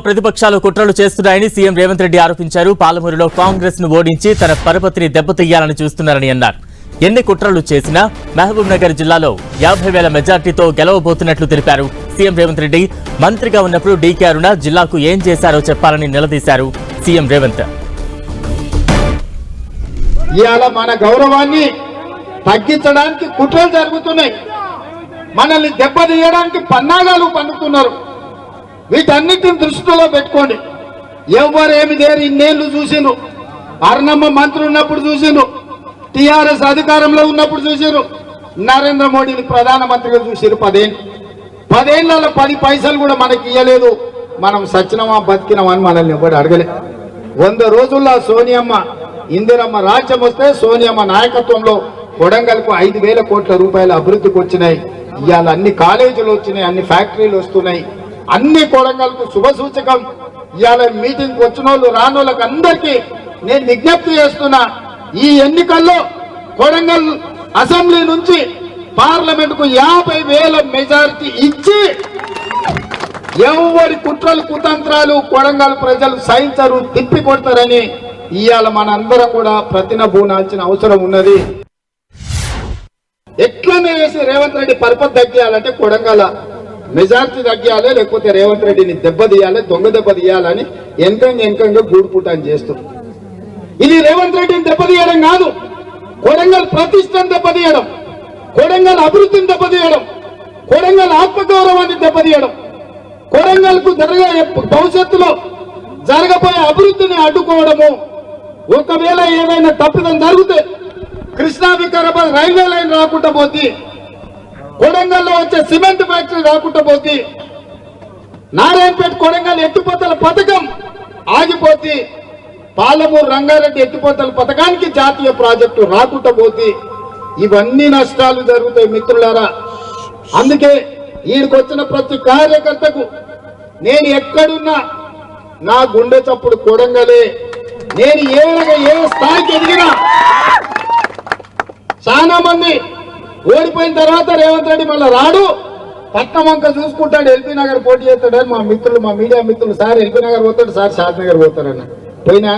ప్రతిపక్షాలు కుట్రలు చేస్తున్నాయని సీఎం రేవంత్ రెడ్డి ఆరోపించారు. పాలమూరులో కాంగ్రెస్ ను ఓడించి తన పరపతిని దెబ్బతీయాలని చూస్తున్నారని అన్నారు. ఎన్ని కుట్రలు చేసినా మహబూబ్ నగర్ జిల్లాలో 50,000 మెజార్టీతో గెలవబోతున్నట్లు తెలిపారు. సీఎం రేవంత్ రెడ్డి మంత్రిగా ఉన్నప్పుడు డీకే అరుణ జిల్లాకు ఏం చేశారో చెప్పాలని నిలదీశారు సీఎం రేవంత్. ఇవాళ మన గౌరవాన్ని తగ్గించడానికి కుట్రలు జరుగుతున్నాయి, మనల్ని దెబ్బతీయడానికి పన్నాగాలు పన్నుతున్నారు. వీటన్నిటిని దృష్టిలో పెట్టుకోండి. ఎవరేమి దేరు ఇన్నేళ్లు చూసిండ్రు, అరుణమ్మ మంత్రి ఉన్నప్పుడు చూసిండ్రు, టీఆర్ఎస్ అధికారంలో ఉన్నప్పుడు చూసిండ్రు, నరేంద్ర మోడీని ప్రధానమంత్రిగా చూసిరు. 10 ఏళ్లలో 10 పైసలు కూడా మనకి ఇవ్వలేదు. మనం సచ్చినమా బతికినమా అని మనల్ని ఎవరు అడగలే. 100 రోజుల్లో సోనియమ్మ ఇందిరమ్మ రాజ్యం వస్తే సోనియమ్మ నాయకత్వంలో కొడంగల్కు 5,000 కోట్ల రూపాయల అభివృద్ధికి వచ్చినాయి. ఇవాళ అన్ని కాలేజీలు వచ్చినాయి, అన్ని ఫ్యాక్టరీలు వస్తున్నాయి, అన్ని కొడంగల్కు శుభ సూచకం. ఇవాళ మీటింగ్ వచ్చిన వాళ్ళు రానోళ్ళకి అందరికీ నేను విజ్ఞప్తి చేస్తున్నా, ఈ ఎన్నికల్లో కొడంగల్ అసెంబ్లీ నుంచి పార్లమెంట్ కు 50,000 మెజారిటీ ఇచ్చి ఎవరి కుట్రలు కుతంత్రాలు కొడంగల్ ప్రజలు సహించరు, తిప్పి కొడతారని ఇవాళ మనందరం కూడా ప్రతినబూనాల్సిన అవసరం ఉన్నది. ఎట్లనే వేసి రేవంత్ రెడ్డి పరపతి తగ్గియాలంటే కొడంగల్ మెజార్టీ తగ్గియాలి, లేకపోతే రేవంత్ రెడ్డిని దెబ్బతీయాలి, దొంగ దెబ్బ తీయాలని ఎంకంగా గూడుపుటాన్ని చేస్తుంది. ఇది రేవంత్ రెడ్డిని దెబ్బతీయడం కాదు, కొడంగల్ ప్రతిష్టను దెబ్బతీయడం, కొడంగల్ అభివృద్ధిని దెబ్బతీయడం, కొడంగల్ ఆత్మగౌరవాన్ని దెబ్బతీయడం, కొడంగల్ కు భవిష్యత్తులో జరగబోయే అభివృద్ధిని అడ్డుకోవడము. ఒకవేళ ఏదైనా తప్పిదం జరిగితే కృష్ణా వికారాబాద్ రైల్వే లైన్ రాకుండా పోతే, కొడంగల్లో వచ్చే సిమెంట్ ఫ్యాక్టరీ రాకుండా పోతే, నారాయణపేట కొడంగల్ ఎత్తిపోతల పథకం ఆగిపోతే, పాలమూరు రంగారెడ్డి ఎత్తిపోతల పథకానికి జాతీయ ప్రాజెక్టు రాకుండా పోతే, ఇవన్నీ నష్టాలు జరుగుతాయి మిత్రులారా. అందుకే ఈడికొచ్చిన ప్రతి కార్యకర్తకు నేను ఎక్కడున్నా నా గుండె చప్పుడు కొడంగలే. నేను ఏ స్థాయికి ఎదిగినా, చాలా మంది ఓడిపోయిన తర్వాత రేవంత్ రెడ్డి మళ్ళీ రాడు, పట్నం వంక చూసుకుంటాడు, ఎల్బీ నగర్ పోటీ చేస్తాడని మా మీడియా మిత్రులు, సార్ ఎల్బీ నగర్ పోతాడు, సార్ షాద్ నగర్ పోతాడని పోయినా